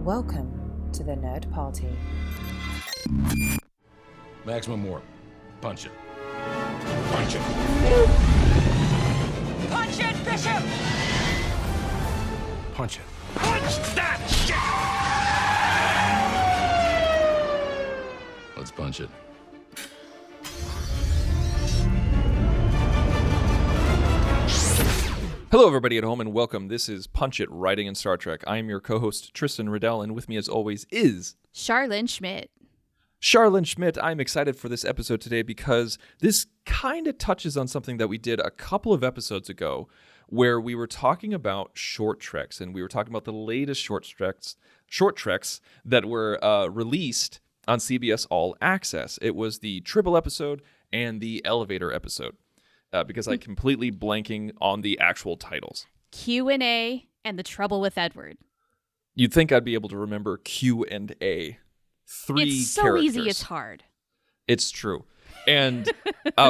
Welcome to the Nerd Party. Maximum warp. Punch it. Punch it. Punch it, Bishop! Punch it. Punch that shit! Let's punch it. Hello, everybody at home, and welcome. This is Punch It, Writing in Star Trek. I am your co-host, Tristan Riddell, and with me, as always, is... Charlene Schmidt. Charlene Schmidt. I'm excited for this episode today because this kind of touches on something that we did a couple of episodes ago, where we were talking about short treks, and we were talking about the latest short treks that were released on CBS All Access. It was the Tribble episode and the Elevator episode. Because I'm completely blanking on the actual titles. Q&A and The Trouble with Edward. You'd think I'd be able to remember Q&A. Three It's so characters. easy, it's hard. It's true. And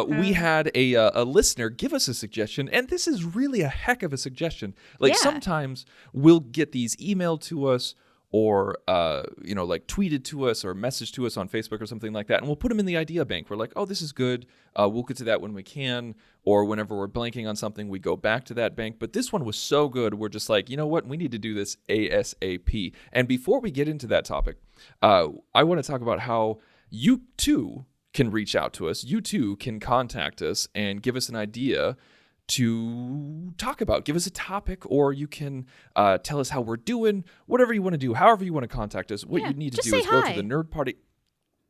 we had a listener give us a suggestion, and this is really a heck of a suggestion. Like, sometimes we'll get these emailed to us or, like tweeted to us or messaged to us on Facebook or something like that. And we'll put them in the idea bank. We're like, oh, this is good. We'll get to that when we can. Or whenever we're blanking on something, we go back to that bank. But this one was so good. We're just like, you know what? We need to do this ASAP. And before we get into that topic, I want to talk about how you too can reach out to us. You too can contact us and give us an idea to talk about. Give us a topic, or you can tell us how we're doing, whatever you want to do, however you want to contact us. What you need to do is go to the Nerd Party.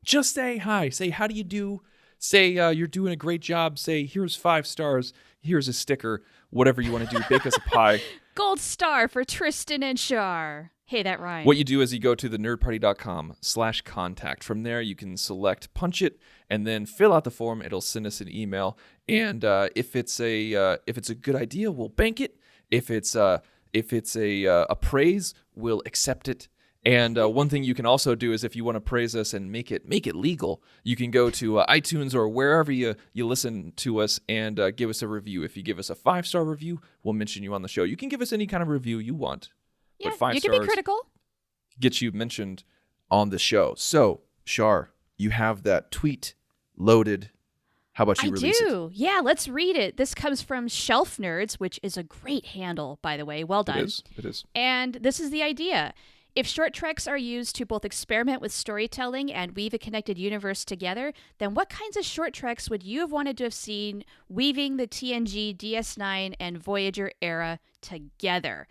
Just say hi. Say, how do you do? Say, you're doing a great job. Say, here's 5 stars. Here's a sticker. Whatever you want to do. Bake us a pie. Gold star for Tristan and Char. Hey, that rhymes. What you do is you go to thenerdparty.com/contact. From there, you can select Punch It and then fill out the form. It'll send us an email. And if it's a good idea, we'll bank it. If it's a praise, we'll accept it. And one thing you can also do is if you want to praise us and make it legal, you can go to iTunes or wherever you listen to us and give us a review. If you give us a 5-star review, we'll mention you on the show. You can give us any kind of review you want. Yeah, but 5 you can stars be critical. Gets you mentioned on the show. So, Char, you have that tweet loaded. How about you release it? I do. Yeah, let's read it. This comes from Shelf Nerds, which is a great handle, by the way. Well done. It is. And this is the idea. If short treks are used to both experiment with storytelling and weave a connected universe together, then what kinds of short treks would you have wanted to have seen weaving the TNG, DS9, and Voyager era together?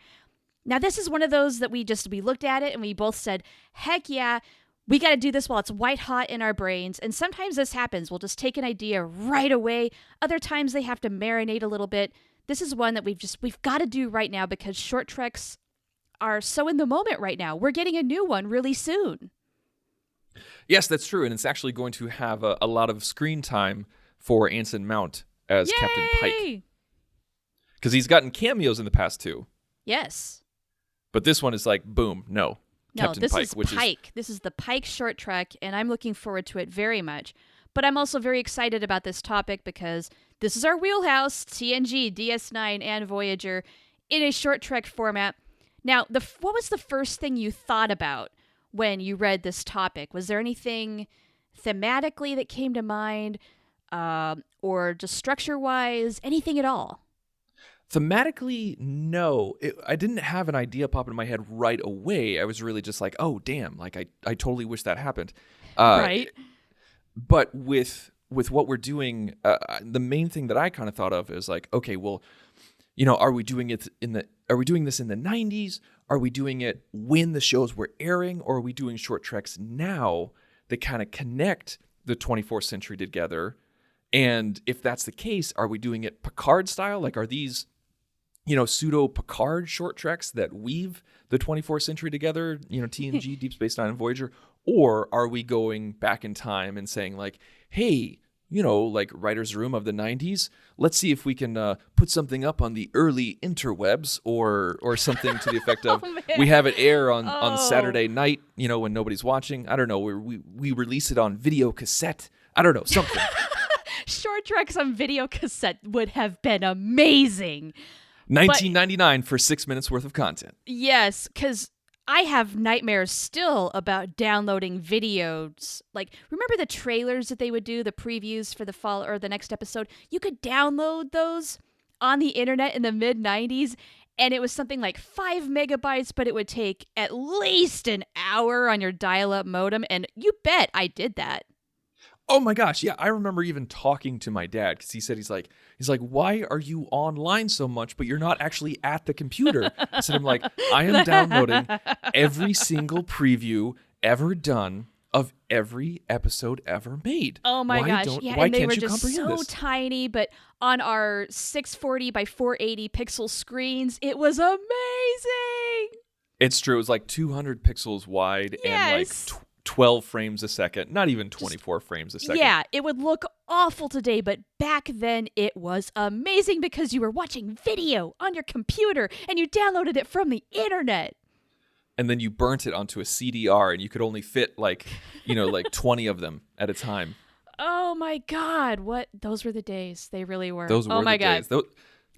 Now, this is one of those that we looked at it and we both said, heck yeah, we got to do this while it's white hot in our brains. And sometimes this happens. We'll just take an idea right away. Other times they have to marinate a little bit. This is one that we've got to do right now because short treks are so in the moment right now. We're getting a new one really soon. Yes, that's true. And it's actually going to have a lot of screen time for Anson Mount as Captain Pike. Because he's gotten cameos in the past too. Yes. But this one is like, boom, no. Captain this Pike, is which Pike. This is the Pike short trek, and I'm looking forward to it very much. But I'm also very excited about this topic because this is our wheelhouse, TNG, DS9, and Voyager, in a short trek format. Now, what was the first thing you thought about when you read this topic? Was there anything thematically that came to mind, or just structure-wise, anything at all? Thematically, no. I didn't have an idea pop in my head right away. I was really just like, oh, damn, like I totally wish that happened. Right. But with what we're doing, the main thing that I kind of thought of is like, okay, well, are we doing this in the 90s? Are we doing it when the shows were airing? Or are we doing short treks now that kind of connect the 24th century together? And if that's the case, are we doing it Picard style? Like, are these pseudo Picard short treks that weave the 24th century together, TNG, Deep Space Nine, and Voyager? Or are we going back in time and saying like, hey, like writer's room of the 90s, let's see if we can put something up on the early interwebs or something to the effect of, we have it air on Saturday night, when nobody's watching. I don't know, we release it on video cassette. I don't know, something. Short treks on video cassette would have been amazing. $19.99 for 6 minutes worth of content. Yes, because I have nightmares still about downloading videos. Like, remember the trailers that they would do, the previews for the fall or the next episode? You could download those on the internet in the mid 90s, and it was something like 5 megabytes, but it would take at least an hour on your dial-up modem, and you bet I did that. Oh my gosh, yeah, I remember even talking to my dad because he said he's like, why are you online so much, but you're not actually at the computer? I said, I am downloading every single preview ever done of every episode ever made. Oh my gosh, yeah, why and they can't were you just comprehend so this? tiny, but on our 640 by 480 pixel screens, it was amazing. It's true. It was like 200 pixels wide and like Yes. 12 frames a second, not even 24 frames a second. Yeah, it would look awful today, but back then it was amazing because you were watching video on your computer and you downloaded it from the internet. And then you burnt it onto a CDR and you could only fit like 20 of them at a time. Oh my God, those were the days. They really were. Those were oh my the God. days.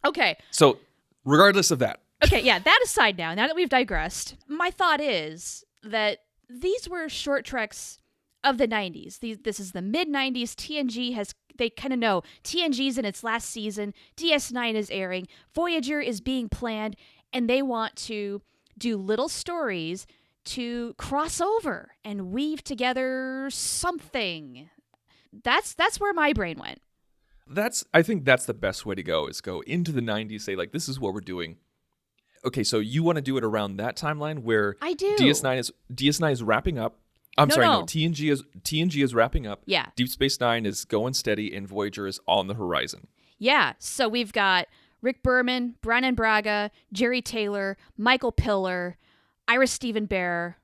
Okay. So regardless of that. Okay, yeah, that aside now that we've digressed, my thought is that these were short treks of the 90s. This is the mid-90s. TNG they kind of know. TNG's in its last season. DS9 is airing. Voyager is being planned, and they want to do little stories to cross over and weave together something. That's where my brain went. I think that's the best way to go, is go into the 90s, say like, this is what we're doing. Okay, so you want to do it around that timeline where I do. DS9 is wrapping up. No. TNG is wrapping up. Yeah. Deep Space Nine is going steady, and Voyager is on the horizon. Yeah, so we've got Rick Berman, Brannon Braga, Jerry Taylor, Michael Piller, Ira Stephen Bear.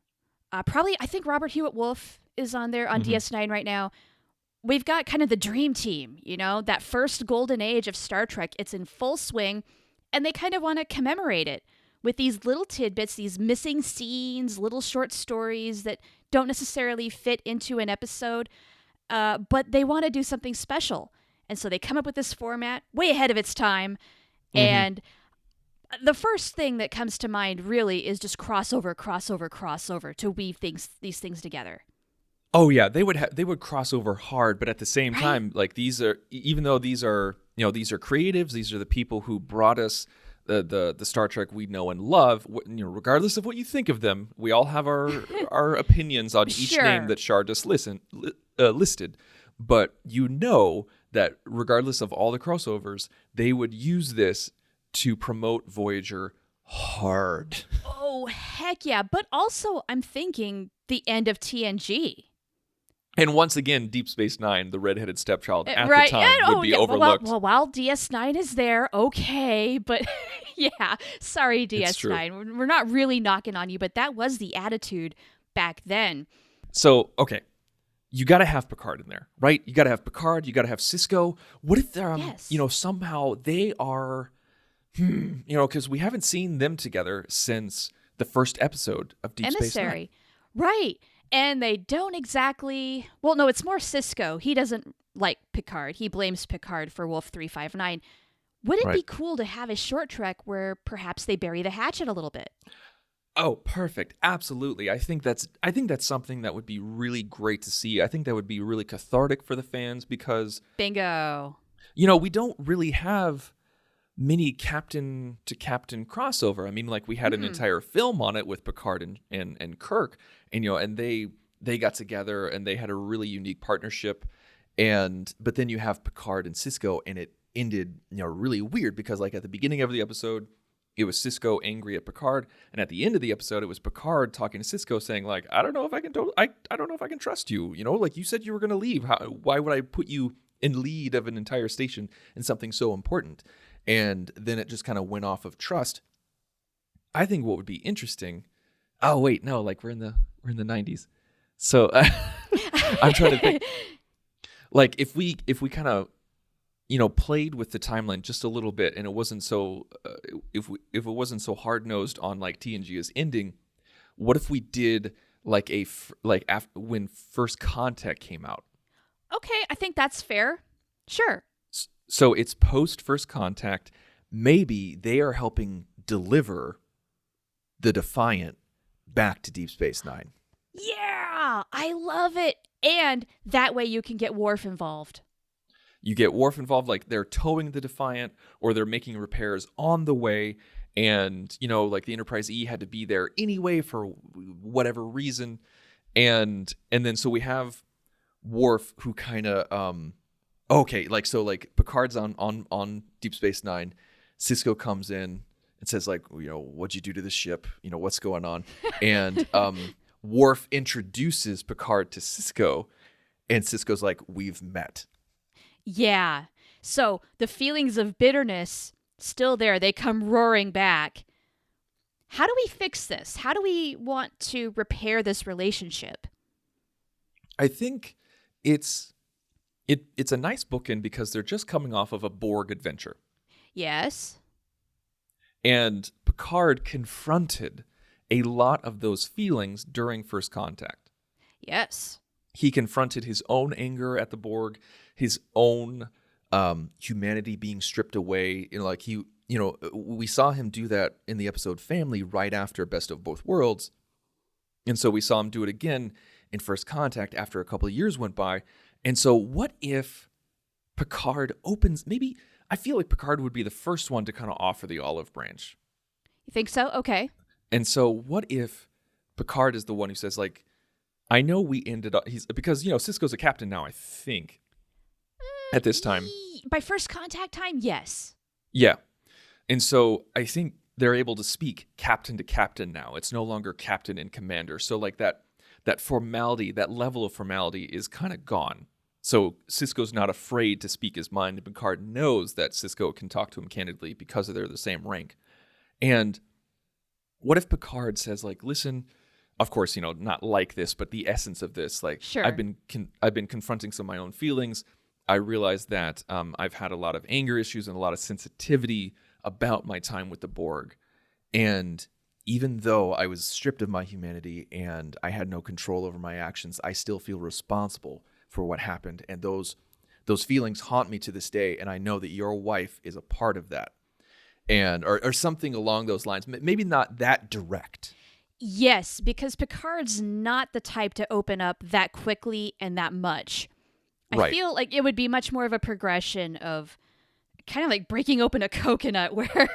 Probably, I think Robert Hewitt Wolf is on there on DS9 right now. We've got kind of the dream team, that first golden age of Star Trek. It's in full swing, and they kind of want to commemorate it with these little tidbits, these missing scenes, little short stories that don't necessarily fit into an episode, but they want to do something special. And so they come up with this format way ahead of its time. And the first thing that comes to mind really is just crossover to weave these things together. Oh yeah, they would cross over hard, but at the same time, like these are, even though these are creatives, these are the people who brought us the Star Trek we know and love. Regardless of what you think of them, we all have our opinions on each name that Shar just listed. But that regardless of all the crossovers, they would use this to promote Voyager hard. Oh, heck yeah. But also, I'm thinking the end of TNG. And once again, Deep Space Nine, the redheaded stepchild at right. the time, would be overlooked. Well, while DS9 is there, okay. But yeah, sorry, DS9. We're not really knocking on you, but that was the attitude back then. So, okay. You got to have Picard in there, right? You got to have Picard. You got to have Cisco. What if they're, somehow they are, because we haven't seen them together since the first episode of Deep Space Nine. Right. And they don't exactly, well, no, it's more Cisco. He doesn't like Picard. He blames Picard for Wolf 359. Would it be cool to have a short trek where perhaps they bury the hatchet a little bit? Oh, perfect. Absolutely. I think that's something that would be really great to see. I think that would be really cathartic for the fans because bingo. We don't really have many captain to captain crossover. I mean, like we had an entire film on it with Picard and Kirk, and they got together and they had a really unique partnership. But then you have Picard and Cisco, and it ended, really weird because like at the beginning of the episode, it was Cisco angry at Picard, and at the end of the episode, it was Picard talking to Cisco, saying like, "I don't know if I can trust you. Like you said you were going to leave. Why would I put you in lead of an entire station in something so important?" And then it just kind of went off of trust. I think what would be interesting. Oh wait, no, like we're in the 90s, so I'm trying to think. Like if we kind of played with the timeline just a little bit, and it wasn't so if it wasn't so hard nosed on like TNG is ending, what if we did like when First Contact came out? Okay, I think that's fair. Sure. So it's post First Contact. Maybe they are helping deliver the Defiant back to Deep Space Nine. Yeah, I love it. And that way you can get Worf involved. You get Worf involved, like they're towing the Defiant or they're making repairs on the way. And, like the Enterprise E had to be there anyway for whatever reason. And then so we have Worf who kind of, Picard's on Deep Space Nine. Sisko comes in and says like, what'd you do to the ship? What's going on? And Worf introduces Picard to Sisko, and Sisko's like, we've met. Yeah. So the feelings of bitterness still there. They come roaring back. How do we fix this? How do we want to repair this relationship? I think it's a nice bookend because they're just coming off of a Borg adventure. Yes. And Picard confronted a lot of those feelings during First Contact. Yes. He confronted his own anger at the Borg, his own humanity being stripped away. We saw him do that in the episode Family right after Best of Both Worlds. And so we saw him do it again in First Contact after a couple of years went by. And so what if Picard opens, maybe, I feel like Picard would be the first one to kind of offer the olive branch. You think so? Okay. And so what if Picard is the one who says, like, I know we ended up, because Sisko's a captain now, I think, at this time. By First Contact time, yes. Yeah. And so I think they're able to speak captain to captain now. It's no longer captain and commander. So like that formality, that level of formality is kind of gone. So Sisko's not afraid to speak his mind. And Picard knows that Sisko can talk to him candidly because they're the same rank. And what if Picard says, like, listen, of course, not like this, but the essence of this, like, sure. I've been confronting some of my own feelings. I realized that I've had a lot of anger issues and a lot of sensitivity about my time with the Borg. And even though I was stripped of my humanity and I had no control over my actions, I still feel responsible for what happened. And those feelings haunt me to this day. And I know that your wife is a part of that. And or something along those lines. Maybe not that direct. Yes, because Picard's not the type to open up that quickly and that much. I feel like it would be much more of a progression of kind of like breaking open a coconut where,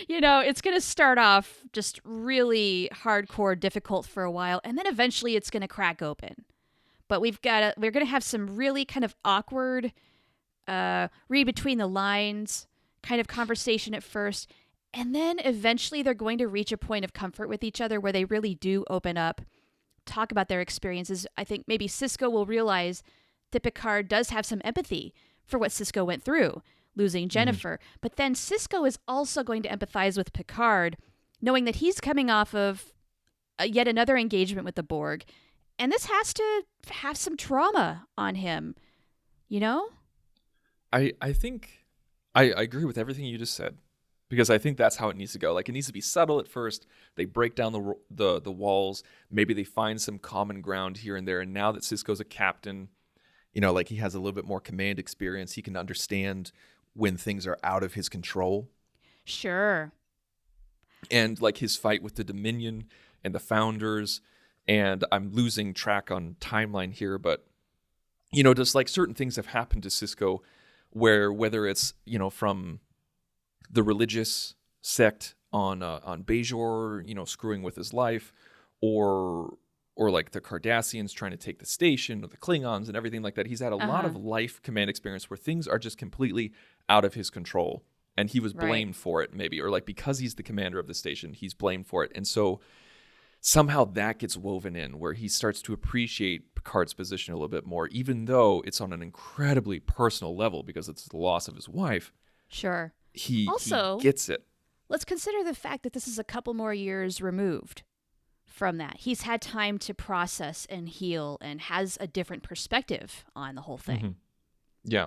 it's going to start off just really hardcore, difficult for a while, and then eventually it's going to crack open. But we're going to have some really kind of awkward, read between the lines kind of conversation at first. And then eventually they're going to reach a point of comfort with each other where they really do open up, talk about their experiences. I think maybe Sisko will realize that Picard does have some empathy for what Sisko went through, losing Jennifer. Mm-hmm. But then Sisko is also going to empathize with Picard, knowing that he's coming off of yet another engagement with the Borg. And this has to have some trauma on him, I think I agree with everything you just said. Because I think that's how it needs to go. Like, it needs to be subtle at first. They break down the walls. Maybe they find some common ground here and there. And now that Sisko's a captain, like he has a little bit more command experience. He can understand when things are out of his control. Sure. And like his fight with the Dominion and the Founders. And I'm losing track on timeline here. But, just like certain things have happened to Sisko where whether it's, from the religious sect on Bajor, screwing with his life, or like the Cardassians trying to take the station, or the Klingons and everything like that. He's had a lot of life command experience where things are just completely out of his control, and he was blamed for it, maybe, or like because he's the commander of the station, he's blamed for it, and so somehow that gets woven in where he starts to appreciate Picard's position a little bit more, even though it's on an incredibly personal level because it's the loss of his wife. Sure. He also gets it. Let's consider the fact that this is a couple more years removed from that. He's had time to process and heal and has a different perspective on the whole thing. Mm-hmm. Yeah.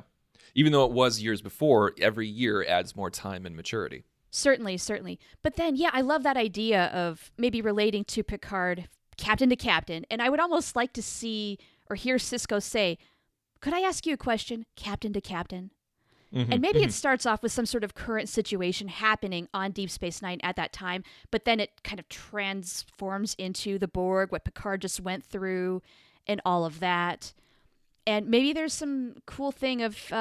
Even though it was years before, every year adds more time and maturity. Certainly. But then, I love that idea of maybe relating to Picard, captain to captain. And I would almost like to see or hear Sisko say, could I ask you a question, captain to captain? And maybe it starts off with some sort of current situation happening on Deep Space Nine at that time, but then it kind of transforms into the Borg, what Picard just went through, and all of that. And maybe there's some cool thing of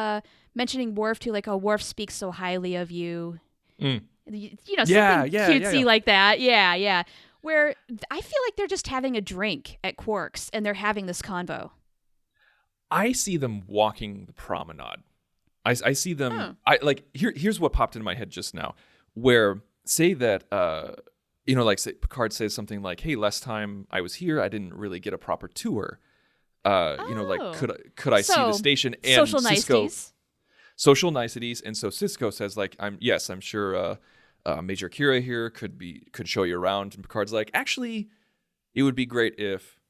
mentioning Worf too, like, oh, Worf speaks so highly of you. You know, something cutesy like that. Yeah. Where I feel like they're just having a drink at Quark's and they're having this convo. I see them walking the promenade. I see them. I like here's what popped into my head just now. Where say that like say Picard says something like, "Hey, last time I was here, I didn't really get a proper tour. Like could I see the station?" And social Cisco, niceties. social niceties. And so Cisco says like, I'm sure Major Kira here could show you around. And Picard's like, actually, it would be great if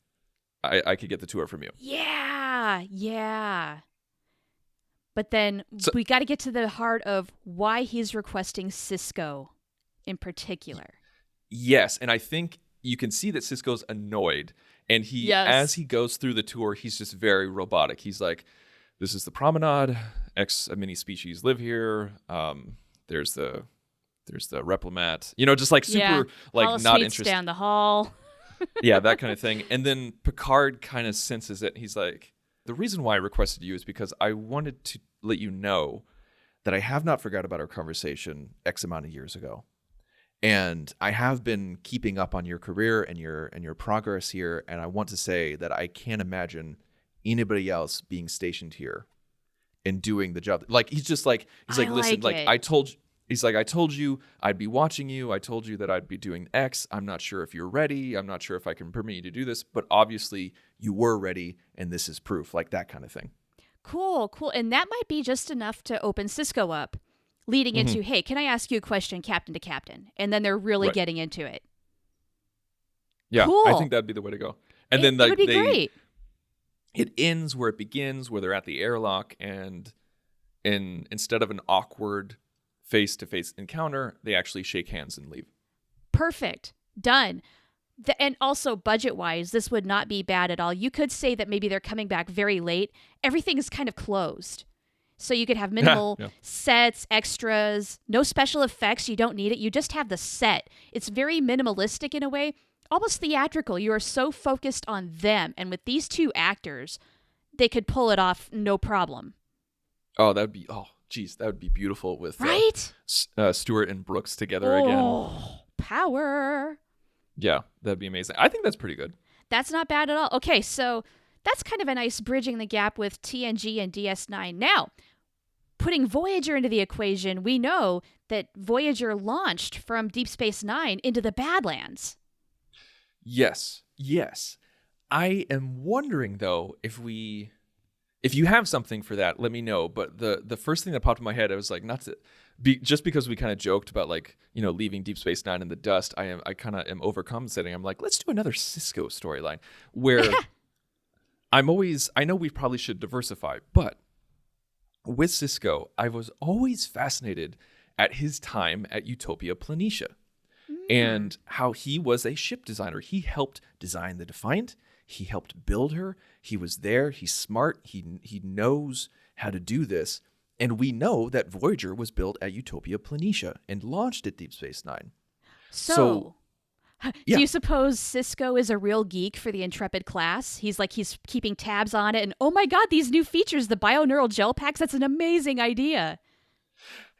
I could get the tour from you. Yeah. But then we got to get to the heart of why he's requesting Cisco in particular. Yes, and I think you can see that Cisco's annoyed. And as he goes through the tour, he's just very robotic. He's like, this is the promenade. Many species live here. There's the Replimat. Just like super like not interested. Down the hall. Yeah, that kind of thing. And then Picard kind of senses it. He's like, the reason why I requested you is because I wanted to let you know that I have not forgot about our conversation X amount of years ago. And I have been keeping up on your career and your progress here. And I want to say that I can't imagine anybody else being stationed here and doing the job. Like, listen, like I told you I'd be watching you. I told you that I'd be doing X. I'm not sure if you're ready. I'm not sure if I can permit you to do this, but obviously you were ready, and this is proof, like that kind of thing. Cool. And that might be just enough to open Cisco up, leading into, hey, can I ask you a question, captain to captain? And then they're really getting into it. Yeah, cool. I think that'd be the way to go. And then it would be great. It ends where it begins, where they're at the airlock, and instead of an awkward face-to-face encounter, they actually shake hands and leave. Perfect. Done. And also, budget-wise, this would not be bad at all. You could say that maybe they're coming back very late. Everything is kind of closed. So you could have minimal sets, extras, no special effects. You don't need it. You just have the set. It's very minimalistic in a way, almost theatrical. You are so focused on them. And with these two actors, they could pull it off no problem. Oh, that would be... Geez, that would be beautiful with Stewart and Brooks together again. Power. Yeah, that'd be amazing. I think that's pretty good. That's not bad at all. Okay, so that's kind of a nice bridging the gap with TNG and DS9. Now, putting Voyager into the equation, we know that Voyager launched from Deep Space Nine into the Badlands. Yes. I am wondering, though, if you have something for that, let me know. But the first thing that popped in my head, I was like, not to be just because we kind of joked about like, leaving Deep Space Nine in the dust. I kind of am overcompensating. I'm like, let's do another Cisco storyline where I know we probably should diversify, but with Cisco, I was always fascinated at his time at Utopia Planitia and how he was a ship designer. He helped design the Defiant. He helped build her. He was there. He's smart. He knows how to do this. And we know that Voyager was built at Utopia Planitia and launched at Deep Space Nine. So do you suppose Cisco is a real geek for the Intrepid class? He's keeping tabs on it. And oh my God, these new features, the bioneural gel packs, that's an amazing idea.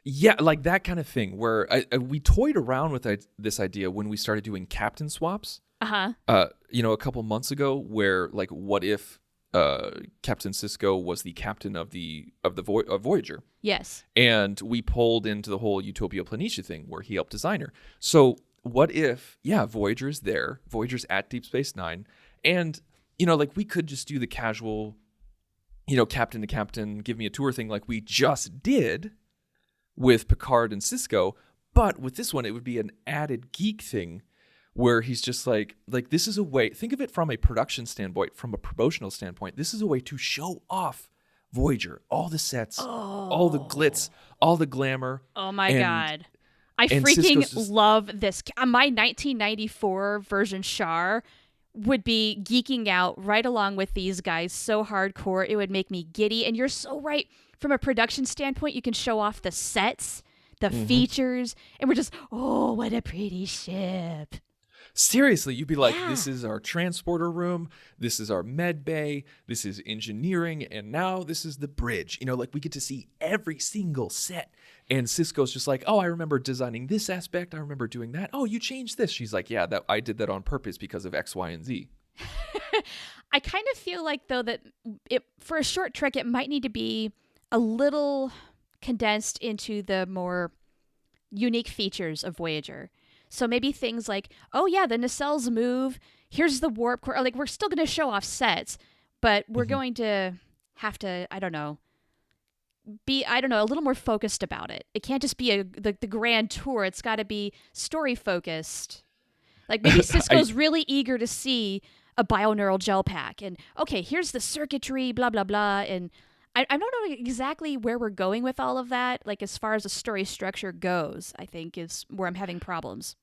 Yeah, like that kind of thing where we toyed around with this idea when we started doing captain swaps. A couple months ago, where like, what if Captain Cisco was the captain of Voyager? Yes. And we pulled into the whole Utopia Planitia thing where he helped design her. So what if, Voyager's there, Voyager's at Deep Space Nine, and we could just do the casual, captain to captain, give me a tour thing like we just did with Picard and Cisco, but with this one it would be an added geek thing. Where he's just like this is a way, think of it from a production standpoint, from a promotional standpoint, this is a way to show off Voyager, all the sets, all the glitz, all the glamour. Oh my God. I freaking love this. My 1994 version Char would be geeking out right along with these guys so hardcore. It would make me giddy. And you're so right. from a production standpoint, you can show off the sets, the features, and we're just, oh, what a pretty ship. Seriously, you'd be like, Yeah. this is our transporter room, this is our med bay, this is engineering, and now this is the bridge. You know, like we get to see every single set. And Cisco's just like, oh, I remember designing this aspect. I remember doing that. Oh, you changed this. She's like, yeah, that I did that on purpose because of X, Y, and Z. I kind of feel like, though, that for a short trek, it might need to be a little condensed into the more unique features of Voyager. So maybe things like, oh, yeah, the nacelles move. Here's the warp core. Like, we're still going to show off sets, but we're going to have to, be a little more focused about it. It can't just be the grand tour. It's got to be story focused. Like maybe Cisco's really eager to see a bioneural gel pack, and okay, here's the circuitry, blah blah blah. And I don't know exactly where we're going with all of that. Like as far as the story structure goes, I think is where I'm having problems.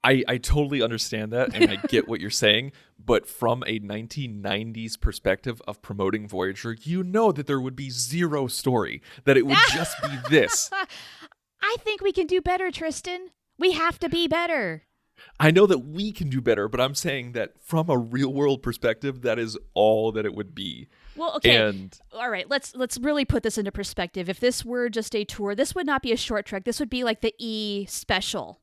I totally understand that, and I get what you're saying, but from a 1990s perspective of promoting Voyager, you know that there would be zero story, that it would just be this. I think we can do better, Tristan. We have to be better. I know that we can do better, but I'm saying that from a real-world perspective, that is all that it would be. Well, okay. And all right, let's really put this into perspective. If this were just a tour, this would not be a short trek. This would be like the E special,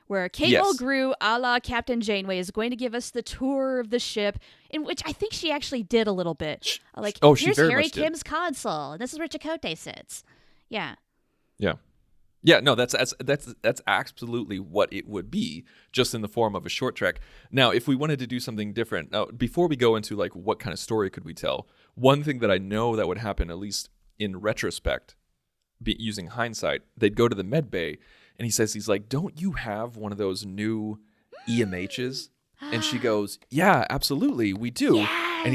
where Kate Mulgrew, a la Captain Janeway, is going to give us the tour of the ship, in which I think she actually did a little bit. Like, she here's very Harry much did. Kim's console, and this is where Chakotay sits. Yeah. Yeah, no, that's absolutely what it would be, just in the form of a short trek. Now, if we wanted to do something different, now before we go into like what kind of story could we tell, one thing that I know that would happen, at least in retrospect, using hindsight, they'd go to the med bay, and he's like, don't you have one of those new EMHs? And she goes, yeah, absolutely, we do. Yes! And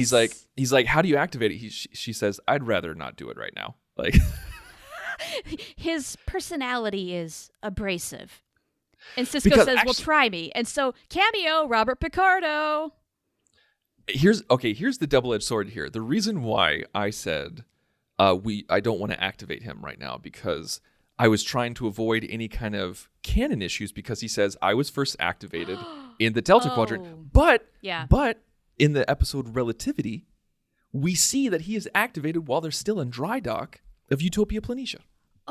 he's like, how do you activate it? She says, I'd rather not do it right now. Like. His personality is abrasive. And Cisco says, well, try me. And so, cameo, Robert Picardo. Here's the double-edged sword here. The reason why I said I don't want to activate him right now, because I was trying to avoid any kind of canon issues, because he says I was first activated in the Delta Quadrant. But in the episode Relativity, we see that he is activated while they're still in dry dock of Utopia Planitia.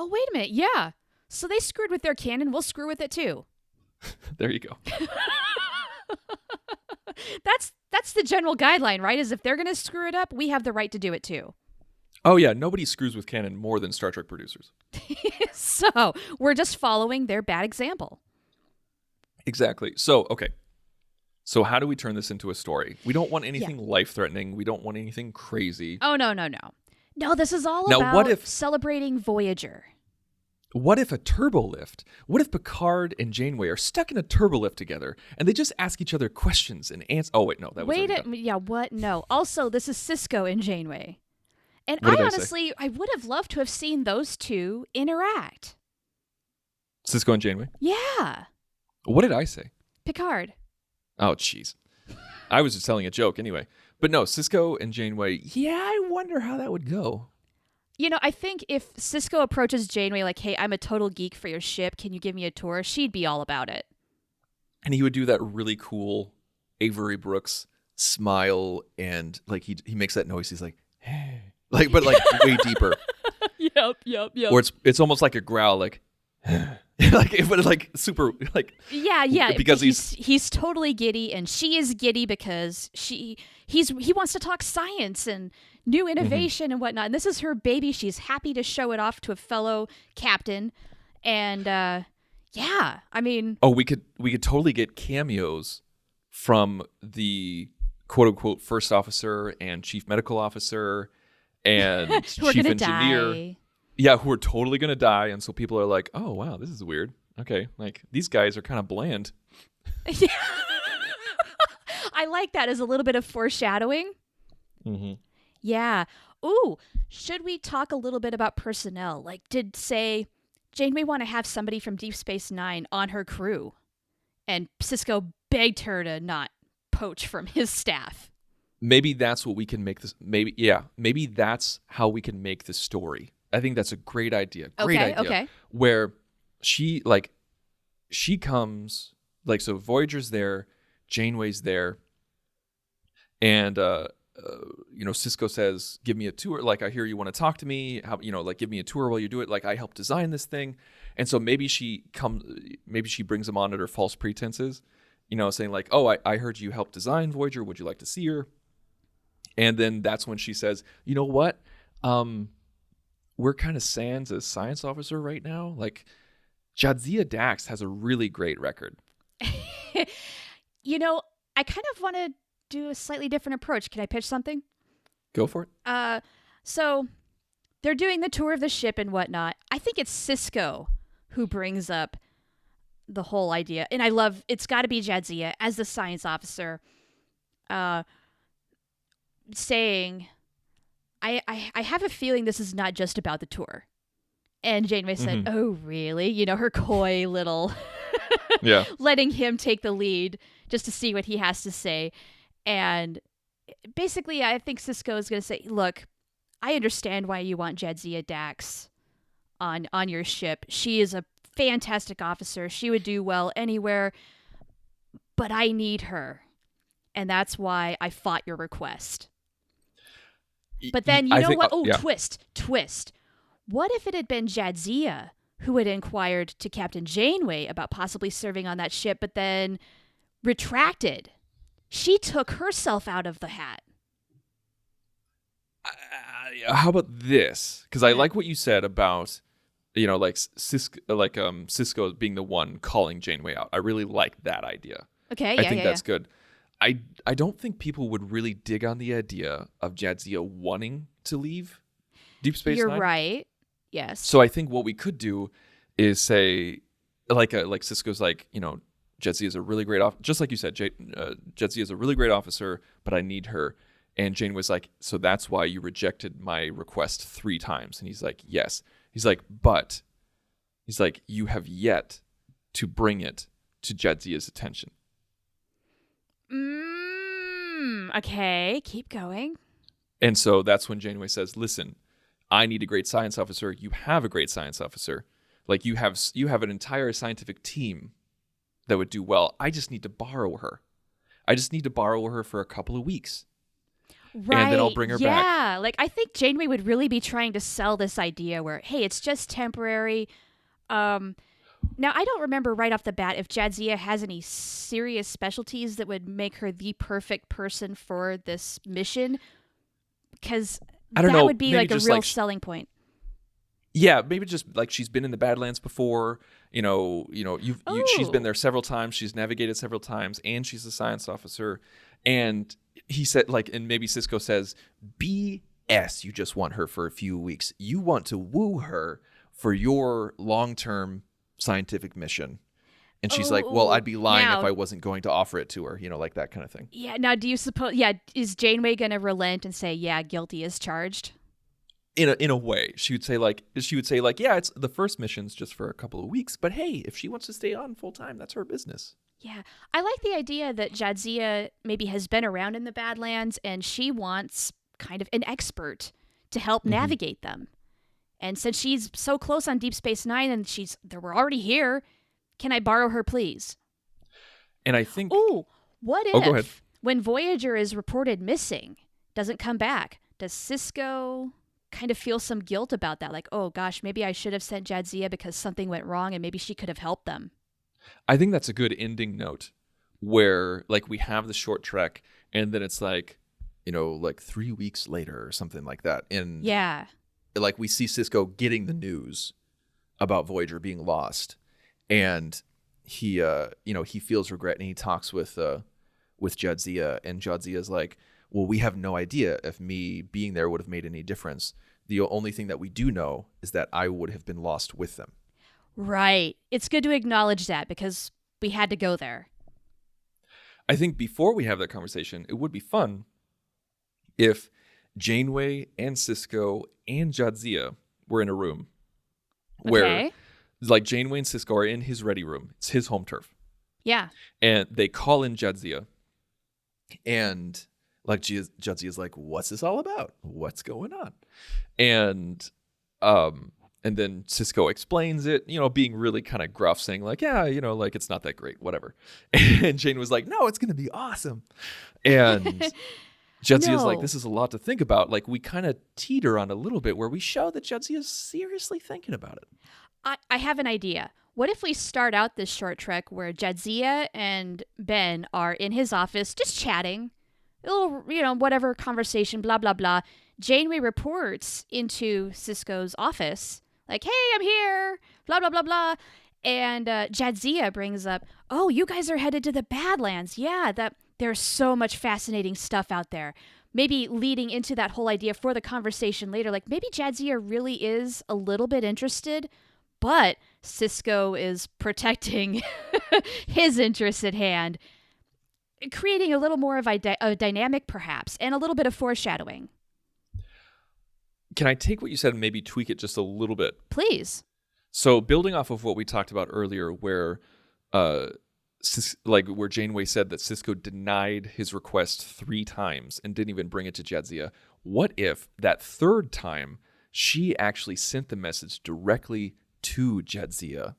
Oh, wait a minute. Yeah. So they screwed with their canon. We'll screw with it too. There you go. That's the general guideline, right? Is if they're going to screw it up, we have the right to do it too. Oh, yeah. Nobody screws with canon more than Star Trek producers. So we're just following their bad example. Exactly. So, okay. So how do we turn this into a story? We don't want anything life-threatening. We don't want anything crazy. Oh, no. No, this is all about celebrating Voyager. What if a turbolift? What if Picard and Janeway are stuck in a turbolift together and they just ask each other questions and answer? Oh, wait, no, that was what? No. Also, this is Cisco and Janeway. And I would have loved to have seen those two interact. Cisco and Janeway? Yeah. What did I say? Picard. Oh, jeez. I was just telling a joke anyway. But no, Cisco and Janeway, yeah, I wonder how that would go. You know, I think if Cisco approaches Janeway like, hey, I'm a total geek for your ship, can you give me a tour? She'd be all about it. And he would do that really cool Avery Brooks smile, and like he makes that noise. He's like, hey. But way deeper. Yep. Or it's almost like a growl, like, but like super, like, yeah. Because he's totally giddy, and she is giddy because he wants to talk science and new innovation and whatnot. And this is her baby. She's happy to show it off to a fellow captain. And I mean, we could totally get cameos from the quote unquote first officer and chief medical officer and chief engineer. Die. Yeah, who are totally going to die. And so people are like, oh, wow, this is weird. Okay, like these guys are kind of bland. Yeah. I like that as a little bit of foreshadowing. Mm-hmm. Yeah. Ooh, should we talk a little bit about personnel? Like, did, say, Janeway want to have somebody from Deep Space Nine on her crew? And Cisco begged her to not poach from his staff. maybe that's what we can make this. Maybe that's how we can make the story. I think that's a great idea. Great idea. Okay. Where she comes, like, so Voyager's there, Janeway's there, and Cisco says, "Give me a tour. Like, I hear you want to talk to me. How, give me a tour while you do it. Like, I helped design this thing." And so maybe she brings him on under false pretenses, saying like, "Oh, I heard you helped design Voyager. Would you like to see her?" And then that's when she says, "You know what? We're kind of sans as science officer right now. Like, Jadzia Dax has a really great record." I kind of want to do a slightly different approach. Can I pitch something? Go for it. So they're doing the tour of the ship and whatnot. I think it's Cisco who brings up the whole idea. And I love, it's got to be Jadzia as the science officer saying, I have a feeling this is not just about the tour. And Janeway said, "Oh, really?" Her coy little Yeah. letting him take the lead just to see what he has to say. And basically, I think Cisco is going to say, "Look, I understand why you want Jadzia Dax on your ship. She is a fantastic officer. She would do well anywhere, but I need her. And that's why I fought your request." But then, you know what? Twist. What if it had been Jadzia who had inquired to Captain Janeway about possibly serving on that ship, but then retracted? She took herself out of the hat. How about this? Because I like what you said about, Cisco being the one calling Janeway out. I really like that idea. Okay, I think that's good. I don't think people would really dig on the idea of Jadzia wanting to leave Deep Space Nine. You're right. Yes. So I think what we could do is say, like Cisco's like, Jadzia is a really great just like you said, Jadzia is a really great officer, but I need her. And Jane was like, "So that's why you rejected my request 3 times." And he's like, "Yes." He's like, "But," he's like, "you have yet to bring it to Jadzia's attention." Okay, keep going. And so that's when Janeway says, "Listen, I need a great science officer. You have a great science officer. Like, you have an entire scientific team that would do well. I just need to borrow her. I just need to borrow her for a couple of weeks. Right. And then I'll bring her back." Yeah, like I think Janeway would really be trying to sell this idea where, hey, it's just temporary. Now, I don't remember right off the bat if Jadzia has any serious specialties that would make her the perfect person for this mission, because that would be like a real selling point. Yeah, maybe just like she's been in the Badlands before. She's been there several times. She's navigated several times, and she's a science officer. And he said, and maybe Cisco says, "BS, you just want her for a few weeks. You want to woo her for your long-term scientific mission." And she's like, "Well, I'd be lying if I wasn't going to offer it to her," like that kind of thing. Yeah, now do you suppose, is Janeway going to relent and say, "Yeah, guilty as charged"? In a way, she would say, "Yeah, it's the first mission's just for a couple of weeks, but hey, if she wants to stay on full time, that's her business." Yeah, I like the idea that Jadzia maybe has been around in the Badlands and she wants kind of an expert to help navigate them. And since she's so close on Deep Space Nine and we're already here, can I borrow her, please? And I think... What if when Voyager is reported missing, doesn't come back, does Cisco kind of feel some guilt about that? Like, oh gosh, maybe I should have sent Jadzia because something went wrong and maybe she could have helped them. I think that's a good ending note where we have the short trek and then it's 3 weeks later or something like that. And we see Cisco getting the news about Voyager being lost, and he feels regret, and he talks with Jadzia, and Jadzia's like, "Well, we have no idea if me being there would have made any difference. The only thing that we do know is that I would have been lost with them." Right. It's good to acknowledge that because we had to go there. I think before we have that conversation, it would be fun if Janeway and Cisco and Jadzia were in a room where Janeway and Cisco are in his ready room. It's his home turf. Yeah. And they call in Jadzia, and Like Judzi is like, what's this all about? What's going on? And then Cisco explains it, being really kind of gruff, saying like, yeah, like it's not that great, whatever. And Jane was like, no, it's going to be awesome. And Judzi is like, this is a lot to think about. Like, we kind of teeter on a little bit where we show that Judzi is seriously thinking about it. I have an idea. What if we start out this short trek where Jadzia and Ben are in his office just chatting, a little, whatever conversation, blah, blah, blah. Janeway reports into Cisco's office, like, hey, I'm here, blah, blah, blah, blah. And Jadzia brings up, oh, you guys are headed to the Badlands. Yeah, there's so much fascinating stuff out there. Maybe leading into that whole idea for the conversation later, like maybe Jadzia really is a little bit interested, but Cisco is protecting his interests at hand, creating a little more of a dynamic perhaps, and a little bit of foreshadowing. Can I take what you said and maybe tweak it just a little bit? Please. So building off of what we talked about earlier, where where Janeway said that Cisco denied his request 3 times and didn't even bring it to Jadzia, what if that 3rd time she actually sent the message directly to Jadzia?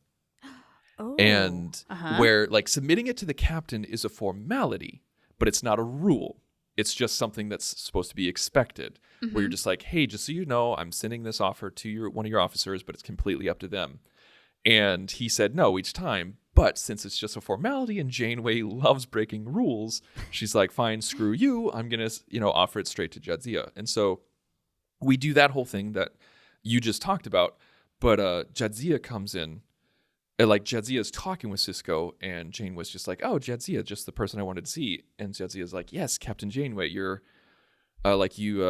Oh, and where like submitting it to the captain is a formality, but it's not a rule. It's just something that's supposed to be expected, where you're just like, hey, just so you know, I'm sending this offer to one of your officers, but it's completely up to them. And he said no each time. But since it's just a formality and Janeway loves breaking rules, she's like, fine, screw you. I'm going to, offer it straight to Jadzia. And so we do that whole thing that you just talked about. But Jadzia comes in. Like Jadzia is talking with Cisco, and Jane was just like, "Oh, Jadzia, just the person I wanted to see." And Jadzia is like, "Yes, Captain Janeway, you're like you.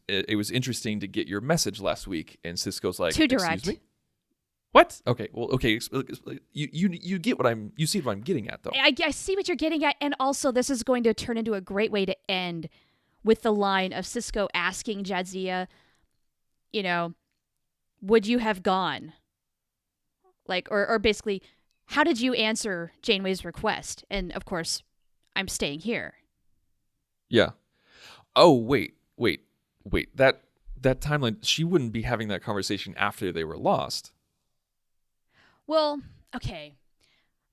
It was interesting to get your message last week." And Cisco's like, too direct. "Excuse me? What? Okay, well, okay. You get what you see what I'm getting at, though. I see what you're getting at, and also this is going to turn into a great way to end with the line of Cisco asking Jadzia, would you have gone? Like, or basically, how did you answer Janeway's request? And of course, I'm staying here. Yeah. Oh, wait. That timeline, she wouldn't be having that conversation after they were lost. Well, okay.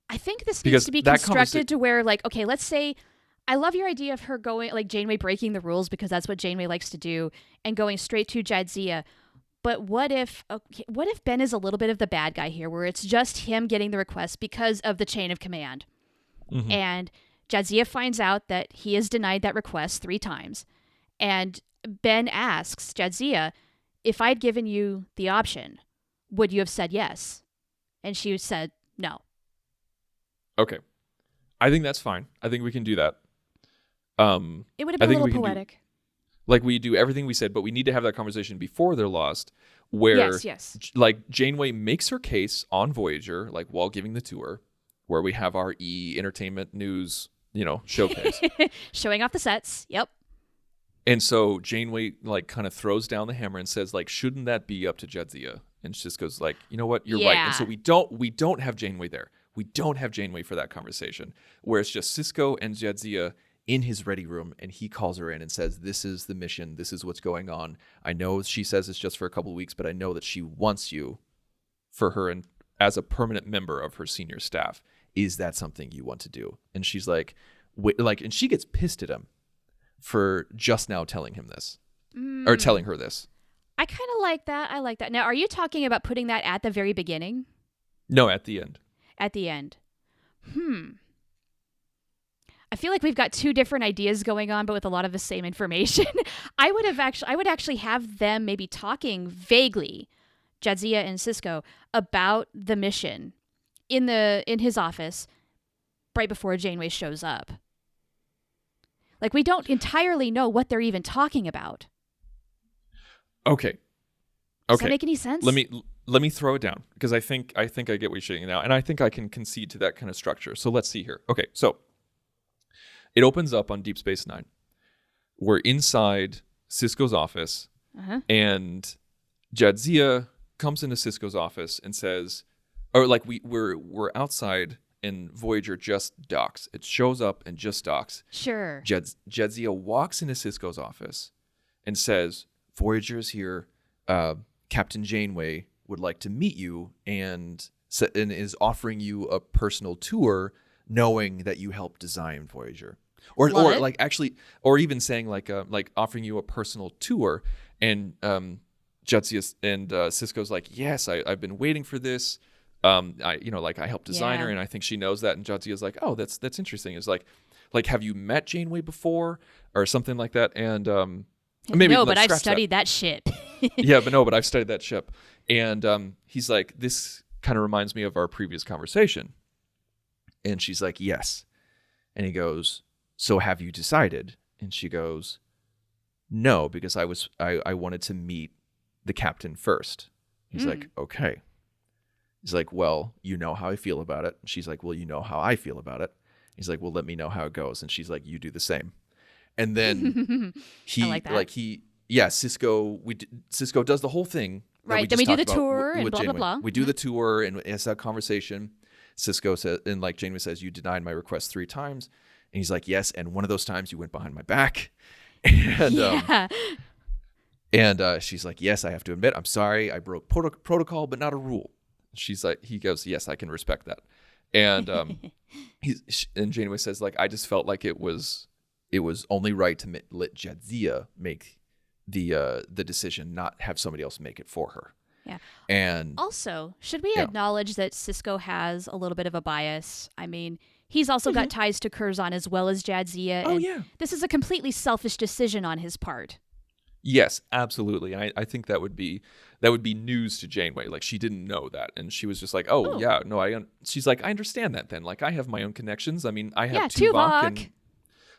I think this needs to be constructed to where, like, okay, let's say, I love your idea of her going, like, Janeway breaking the rules because that's what Janeway likes to do, and going straight to Jadzia. But what if Ben is a little bit of the bad guy here, where it's just him getting the request because of the chain of command? Mm-hmm. And Jadzia finds out that he has denied that request 3 times. And Ben asks Jadzia, if I'd given you the option, would you have said yes? And she said no. Okay. I think that's fine. I think we can do that. It would have been a little poetic. Like, we do everything we said, but we need to have that conversation before they're lost, where yes. Like Janeway makes her case on Voyager, like while giving the tour, where we have our entertainment news, showcase. Showing off the sets. Yep. And so Janeway like kind of throws down the hammer and says, like, shouldn't that be up to Jadzia? And Cisco's like, you know what, you're right. And so we don't have Janeway there. We don't have Janeway for that conversation, where it's just Cisco and Jadzia in his ready room, and he calls her in and says, this is the mission, this is what's going on. I know she says it's just for a couple of weeks, but I know that she wants you for her and as a permanent member of her senior staff. Is that something you want to do? And she's like, and she gets pissed at him for just now telling him this, or telling her this. I kind of like that. I like that. Now, are you talking about putting that at the very beginning? No, at the end. At the end. I feel like we've got 2 different ideas going on, but with a lot of the same information. I would actually have them maybe talking vaguely, Jadzia and Cisco, about the mission in his office right before Janeway shows up. Like, we don't entirely know what they're even talking about. Okay. Does that make any sense? Let me throw it down, because I think I get what you're saying now, and I think I can concede to that kind of structure. So let's see here. Okay, so it opens up on Deep Space Nine. We're inside Cisco's office, and Jadzia comes into Cisco's office and says, or like we're outside, and Voyager just docks. It shows up and just docks. Sure. Jadzia walks into Sisko's office and says, Voyager's here. Captain Janeway would like to meet you and is offering you a personal tour, knowing that you helped design Voyager. Or like actually, or even saying like offering you a personal tour. And Jadzia and Sisko's like, yes, I've been waiting for this. I helped design her, and I think she knows that. And Jadzia's like, oh, that's interesting. It's like, have you met Janeway before or something like that? And maybe no, but I've studied that ship. but I've studied that ship. And he's like, this kind of reminds me of our previous conversation. And she's like, yes. And he goes, so have you decided? And she goes, no, because I wanted to meet the captain first. He's like, okay. He's like, well, you know how I feel about it. She's like, well, you know how I feel about it. He's like, well, let me know how it goes. And she's like, you do the same. And then Sisko does the whole thing. Right. Then we do the tour and blah, blah, blah. We do the tour and it's that conversation. Sisko says, and like Janeway says, you denied my request 3 times. And he's like, yes. And one of those times you went behind my back. And she's like, yes, I have to admit, I'm sorry. I broke protocol, but not a rule. She's like, he goes, yes, I can respect that. And and Janeway says, like, I just felt like it was only right to let Jadzia make the decision, not have somebody else make it for her. Yeah. And also, should we acknowledge that Sisko has a little bit of a bias? I mean, he's also got ties to Curzon as well as Jadzia. Oh, and yeah. This is a completely selfish decision on his part. Yes, absolutely. And I think that would be news to Janeway. Like, she didn't know that, and she was just like, "Oh, yeah, no." She's like, "I understand that. Then, like, I have my own connections. I mean, I have Tuvok, and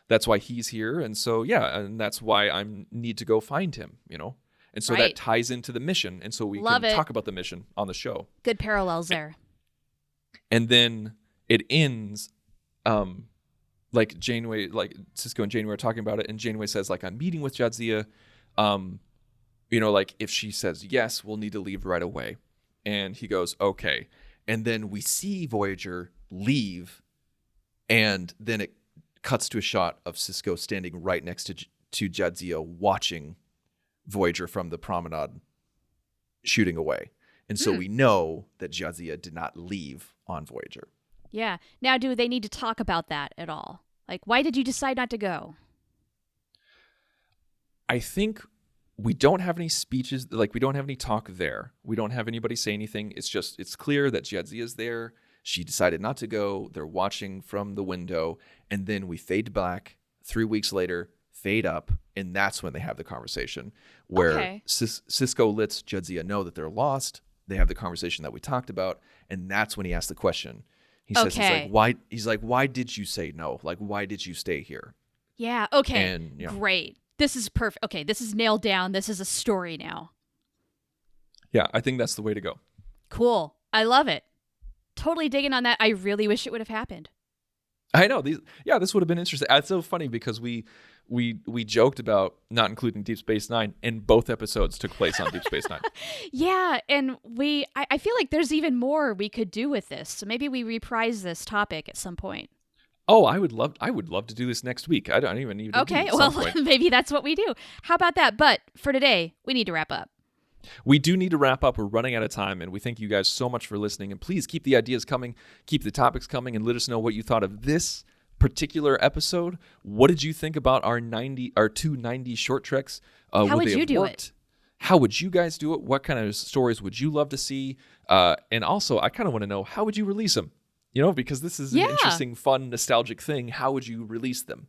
that's why he's here, and so and that's why I need to go find him. You know, and so that ties into the mission, and so we can talk about the mission on the show. Good parallels there. And then it ends, like Janeway, like Sisko and Janeway are talking about it, and Janeway says, like, I'm meeting with Jadzia. Like if she says yes, we'll need to leave right away. And he goes, okay. And then we see Voyager leave, and then it cuts to a shot of Sisko standing right next to Jadzia watching Voyager from the promenade shooting away. And so we know that Jadzia did not leave on Voyager. Yeah. Now, do they need to talk about that at all? Like, why did you decide not to go? I think we don't have any speeches, like we don't have any talk there. We don't have anybody say anything. It's clear that Jadzia is there. She decided not to go. They're watching from the window. And then we fade black. 3 weeks later, fade up. And that's when they have the conversation where Sisko lets Jadzia know that they're lost. They have the conversation that we talked about. And that's when he asks the question. He says, he's like, why did you say no? Like, why did you stay here? Yeah. Okay. And, great. This is perfect. Okay, this is nailed down. This is a story now. Yeah, I think that's the way to go. Cool. I love it. Totally digging on that. I really wish it would have happened. I know. This would have been interesting. It's so funny because we joked about not including Deep Space Nine, and both episodes took place on Deep Space Nine. Yeah, and I feel like there's even more we could do with this. So maybe we reprise this topic at some point. Oh, I would love to do this next week. I don't even need to Okay, well, maybe that's what we do. How about that? But for today, we need to wrap up. We do need to wrap up. We're running out of time, and we thank you guys so much for listening. And please keep the ideas coming, keep the topics coming, and let us know what you thought of this particular episode. What did you think about our 2 90 short treks? How would you do it? How would you guys do it? What kind of stories would you love to see? And also, I kind of want to know, how would you release them? Because this is an interesting, fun, nostalgic thing. How would you release them?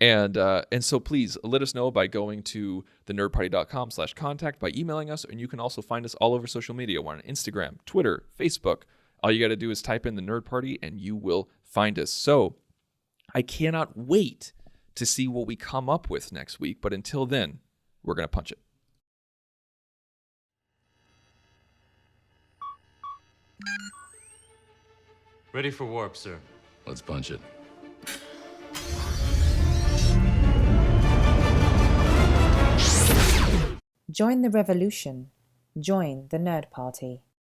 And so please let us know by going to thenerdparty.com/contact, by emailing us, and you can also find us all over social media. We're on Instagram, Twitter, Facebook. All you got to do is type in the Nerd Party and you will find us. So I cannot wait to see what we come up with next week. But until then, we're going to punch it. Ready for warp, sir. Let's punch it. Join the revolution. Join the Nerd Party.